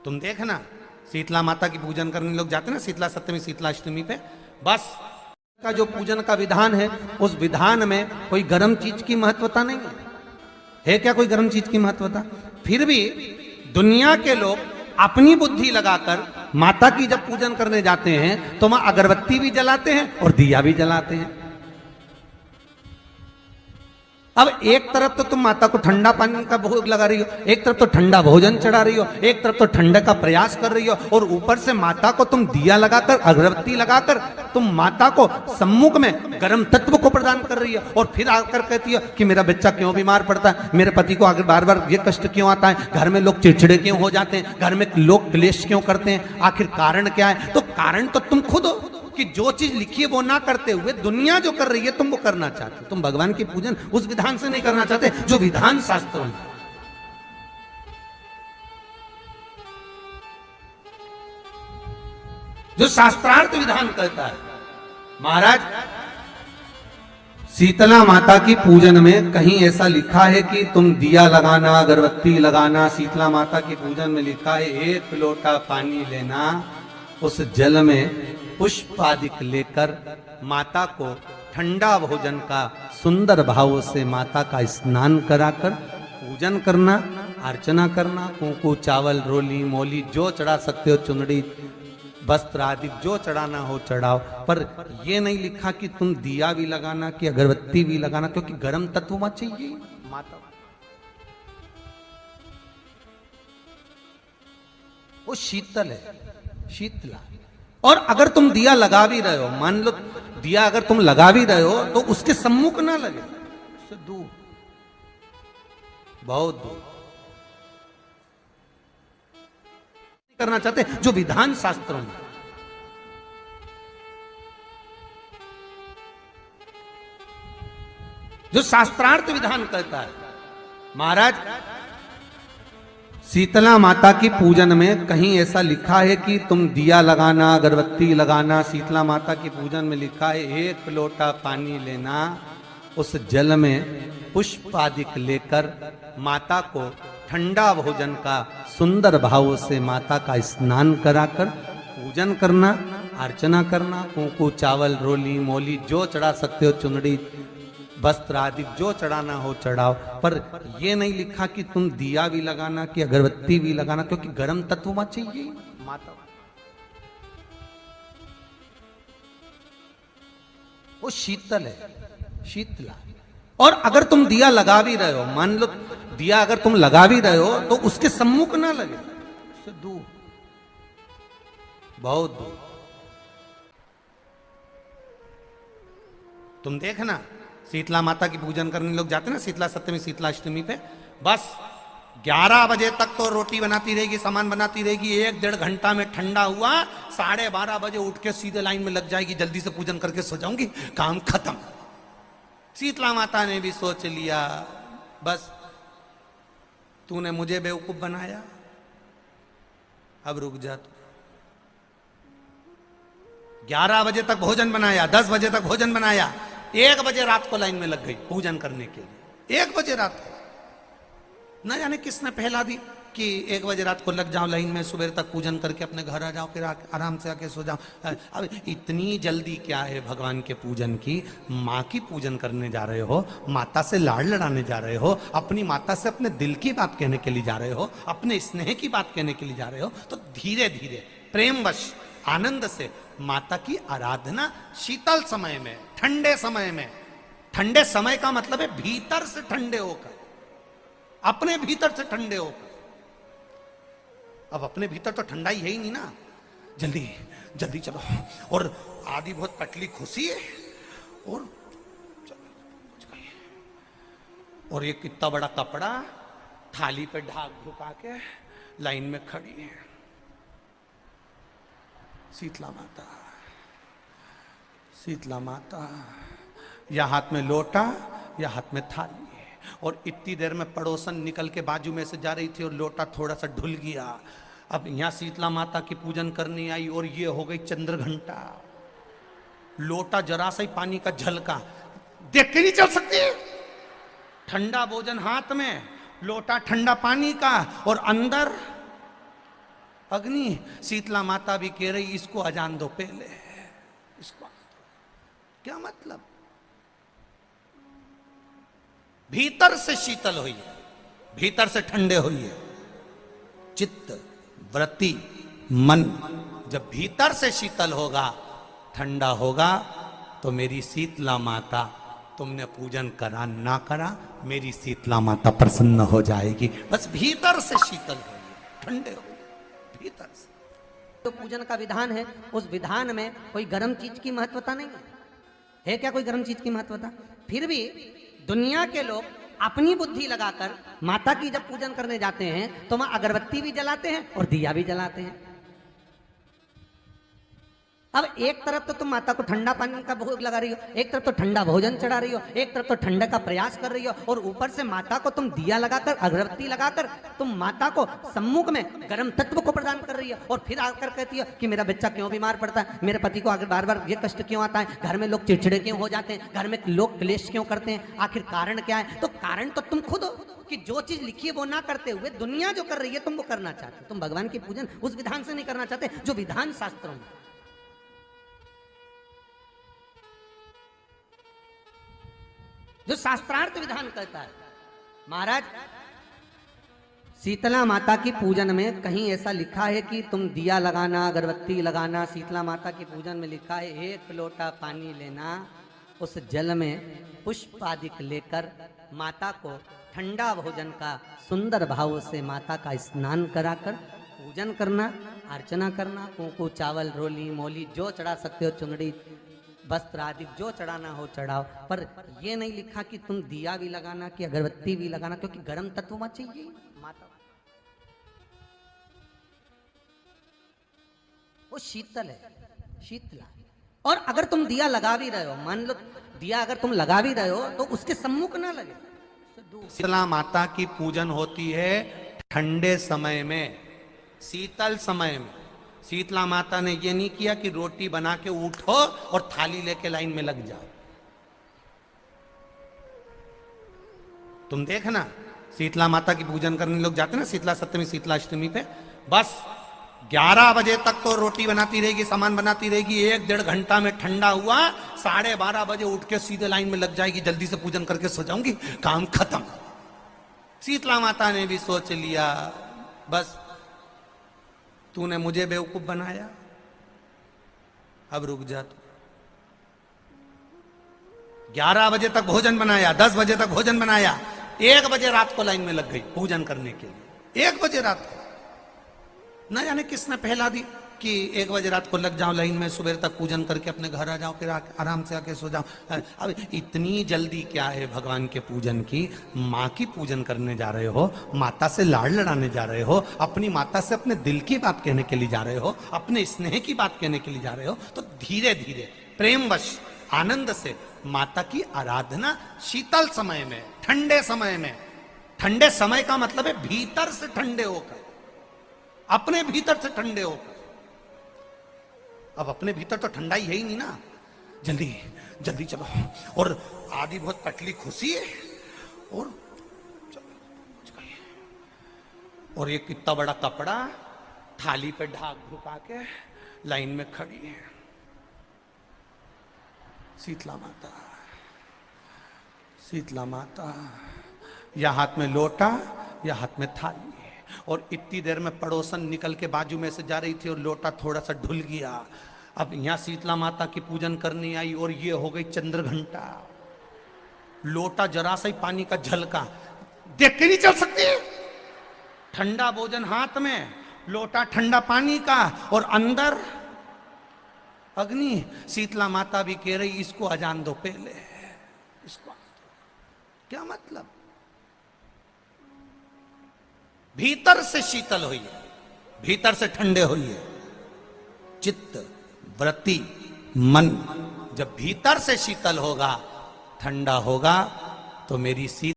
तुम देखना शीतला माता की पूजन करने लोग जाते ना, शीतला सप्तमी शीतला अष्टमी पे, बस का जो पूजन का विधान है उस विधान में कोई गर्म चीज की महत्वता नहीं है क्या? कोई गर्म चीज की महत्वता? फिर भी दुनिया के लोग अपनी बुद्धि लगाकर माता की जब पूजन करने जाते हैं तो वहां अगरबत्ती भी जलाते हैं और दिया भी जलाते हैं। अब एक तरफ तो तुम माता को ठंडा पानी का भोग लगा रही हो, एक तरफ तो ठंडा भोजन चढ़ा रही हो, एक तरफ तो ठंडा का प्रयास कर रही हो, और ऊपर से माता को तुम दिया लगाकर अगरबत्ती लगाकर तुम माता को सम्मुख में गर्म तत्व को प्रदान कर रही हो, और फिर आकर कहती हो कि मेरा बच्चा क्यों बीमार पड़ता है, मेरे पति को आगे बार बार ये कष्ट क्यों आता है, घर में लोग चिड़चिड़े क्यों हो जाते हैं, घर में लोग क्लेश क्यों करते हैं, आखिर कारण क्या है? तो कारण तो तुम खुद हो कि जो चीज लिखी है वो ना करते हुए दुनिया जो कर रही है तुम वो करना चाहते हो। तुम भगवान की पूजन उस विधान से नहीं करना चाहते जो विधान शास्त्रों में, जो शास्त्रार्थ विधान कहता है। महाराज शीतला माता की पूजन में कहीं ऐसा लिखा है कि तुम दिया लगाना अगरबत्ती लगाना, शीतला माता की पूजन में लिखा है 1 लोटा पानी लेना, उस जल में पुष्प आदि लेकर माता को ठंडा भोजन का सुंदर भाव से माता का स्नान कराकर पूजन करना, अर्चना करना, कुंकू चावल रोली मोली जो चढ़ा सकते हो, चुनरी वस्त्र आदि जो चढ़ाना हो चढ़ाओ, पर यह नहीं लिखा कि तुम दिया भी लगाना कि अगरबत्ती भी लगाना, क्योंकि गर्म तत्व मत चाहिए माता, वो शीतल है, शीतला। और अगर तुम दिया लगा भी रहे हो, मान लो दिया अगर तुम लगा भी रहे हो तो उसके सम्मुख ना लगे, उससे दूर, बहुत दूर करना चाहते जो विधान शास्त्रों में, जो शास्त्रार्थ विधान कहता है। महाराज शीतला माता की पूजन में कहीं ऐसा लिखा है कि तुम दिया लगाना अगरबत्ती लगाना, शीतला माता की पूजन में लिखा है 1 लोटा पानी लेना, उस जल में पुष्प आदि लेकर माता को ठंडा भोजन का सुंदर भाव से माता का स्नान कराकर पूजन करना, अर्चना करना, कुंकू चावल रोली मोली जो चढ़ा सकते हो, चुनरी वस्त्र आदि जो चढ़ाना हो चढ़ाओ, पर यह नहीं लिखा कि तुम दिया भी लगाना कि अगरबत्ती भी लगाना, क्योंकि गर्म तत्व मत चाहिए माता, वो शीतल है, शीतला। और अगर तुम दिया लगा भी रहे हो, मान लो दिया अगर तुम लगा भी रहे हो तो उसके सम्मुख ना लगे, उससे दूर, बहुत दूर। तुम देखना शीतला माता की पूजन करने लोग जाते ना, शीतला सप्तमी शीतला अष्टमी पे, बस 11 बजे तक तो रोटी बनाती रहेगी, सामान बनाती रहेगी, 1-1.5 घंटा में ठंडा हुआ, 12:30 बजे उठ के सीधे लाइन में लग जाएगी, जल्दी से पूजन करके सो जाऊंगी, काम खत्म। शीतला माता ने भी सोच लिया बस तूने मुझे बेवकूफ बनाया, अब रुक जा तू। 11 बजे तक भोजन बनाया, 10 बजे तक भोजन बनाया, 1 बजे रात को लाइन में लग गई पूजन करने के लिए। 1 बजे रात को, न जाने किसने पहला दी कि 1 बजे रात को लग जाओ लाइन में, सुबह तक पूजन करके अपने घर आ जाओ, फिर आराम से आके सो जाओ। अब इतनी जल्दी क्या है भगवान के पूजन की? माँ की पूजन करने जा रहे हो, माता से लाड़ लड़ाने जा रहे हो, अपनी माता से अपने दिल की बात कहने के लिए जा रहे हो, अपने स्नेह की बात कहने के लिए जा रहे हो, तो धीरे धीरे प्रेमवश आनंद से माता की आराधना शीतल समय में, ठंडे समय में। ठंडे समय का मतलब है भीतर से ठंडे होकर, अपने भीतर से ठंडे होकर। अब अपने भीतर तो ठंडा ही है ही नहीं ना, जल्दी जल्दी चलो, और आधी बहुत पतली खुशी है, और ये कितना बड़ा कपड़ा थाली पे ढाक ढुका के लाइन में खड़ी है शीतला माता। शीतला माता, या हाथ में लोटा या हाथ में थाली, और इतनी देर में पड़ोसन निकल के बाजू में से जा रही थी और लोटा थोड़ा सा ढुल गया। अब यहाँ शीतला माता की पूजन करनी आई और ये हो गई चंद्र घंटा, लोटा जरा सा ही पानी का झलका, देख के नहीं चल सकती। ठंडा भोजन हाथ में, लोटा ठंडा पानी का, और अंदर अग्नि शीतला माता भी कह रही इसको अजान दो पहले, इसको क्या मतलब? भीतर से शीतल हुई है, भीतर से ठंडे हुई है। चित्त वृत्ति मन जब भीतर से शीतल होगा, ठंडा होगा, तो मेरी शीतला माता, तुमने पूजन करा ना करा, मेरी शीतला माता प्रसन्न हो जाएगी। बस भीतर से शीतल होइए, ठंडे होइए भीतर से। तो पूजन का विधान है, उस विधान में कोई गर्म चीज की महत्वता नहीं है क्या? कोई गर्म चीज की महत्वता? फिर भी दुनिया के लोग अपनी बुद्धि लगाकर माता की जब पूजन करने जाते हैं तो वहां अगरबत्ती भी जलाते हैं और दिया भी जलाते हैं। अब एक तरफ तो तुम माता को ठंडा पानी का भोग लगा रही हो, एक तरफ तो ठंडा भोजन चढ़ा रही हो, एक तरफ तो ठंडे का प्रयास कर रही हो, और ऊपर से माता को तुम दिया लगाकर अगरबत्ती लगाकर तुम माता को सम्मुख में गर्म तत्व को प्रदान कर रही हो। और फिर आकर कहती हो कि मेरा बच्चा क्यों बीमार पड़ता है, मेरे पति को आगे बार बार ये कष्ट क्यों आता है, घर में लोग चिड़चिड़े क्यों हो जाते हैं, घर में लोग क्लेश क्यों करते हैं, आखिर कारण क्या है? तो कारण तो तुम खुद हो कि जो चीज लिखी है वो ना करते हुए दुनिया जो कर रही है तुम वो करना चाहते हो। तुम भगवान की पूजन उस विधान से नहीं करना चाहते जो विधान शास्त्रों में। जो शास्त्रार्थ विधान कहता है। महाराज शीतला माता की पूजन में कहीं ऐसा लिखा है कि तुम दिया लगाना, अगरबत्ती लगाना? शीतला माता की पूजन में लिखा है एक लोटा पानी लेना, उस जल में पुष्प आदि लेकर माता को ठंडा भोजन का सुंदर भाव से माता का स्नान कराकर पूजन करना, अर्चना करना, कुंकू चावल रोली मोली जो चढ़ा सकते हो, चुनड़ी वस्त्र आदि जो चढ़ाना हो चढ़ाओ। पर ये नहीं लिखा कि तुम दिया भी लगाना कि अगरबत्ती भी लगाना, क्योंकि गर्म तत्व वहां चाहिए माता, वो शीतल है, शीतला। और अगर तुम दिया लगा भी रहे हो, मान लो दिया अगर तुम लगा भी रहे हो तो उसके सम्मुख ना लगे। शीतला माता की पूजन होती है ठंडे समय में, शीतल समय में। शीतला माता ने ये नहीं किया कि रोटी बना के उठो और थाली लेके लाइन में लग जाओ। तुम देखना शीतला माता की पूजन करने लोग जाते ना शीतला सप्तमी शीतला अष्टमी पे, बस 11 बजे तक तो रोटी बनाती रहेगी, सामान बनाती रहेगी, 1-1.5 घंटा में ठंडा हुआ, 12:30 बजे उठ के सीधे लाइन में लग जाएगी, जल्दी से पूजन करके सो जाऊंगी, काम खत्म। शीतला माता ने भी सोच लिया बस तूने मुझे बेवकूफ बनाया, अब रुक जा तू। 11 बजे तक भोजन बनाया, 10 बजे तक भोजन बनाया, 1 बजे रात को लाइन में लग गई पूजन करने के लिए। 1 बजे रात को न जाने किसने पहला दी कि 1 बजे रात को लग जाओ लाइन में, सुबह तक पूजन करके अपने घर आ जाओ, फिर आराम से आके सो जाओ। अब इतनी जल्दी क्या है भगवान के पूजन की? माँ की पूजन करने जा रहे हो, माता से लाड़ लड़ाने जा रहे हो, अपनी माता से अपने दिल की बात कहने के लिए जा रहे हो, अपने स्नेह की बात कहने के लिए जा रहे हो, तो धीरे धीरे प्रेमवश आनंद से माता की आराधना शीतल समय में, ठंडे समय में। ठंडे समय का मतलब है भीतर से ठंडे होकर, अपने भीतर से ठंडे होकर। अब अपने भीतर तो ठंडा ही है ही नहीं ना, जल्दी जल्दी चलो। और आधी बहुत पतली खुशी है, और और ये कितना बड़ा कपड़ा थाली पे ढाक ढुका के लाइन में खड़ी है शीतला माता। शीतला माता या हाथ में लोटा या हाथ में थाली, और इतनी देर में पड़ोसन निकल के बाजू में से जा रही थी और लोटा थोड़ा सा ढुल गया। अब यहां शीतला माता की पूजन करनी आई और ये हो गई चंद्र घंटा। लोटा जरा सा ही पानी का झलका, देख के नहीं चल सकती। ठंडा भोजन हाथ में, लोटा ठंडा पानी का, और अंदर अग्नि। शीतला माता भी कह रही इसको अजान दो पहले, इसको क्या मतलब? भीतर से शीतल हुई है, भीतर से ठंडे हुई है। चित्त वृत्ति मन जब भीतर से शीतल होगा, ठंडा होगा, तो मेरी शीत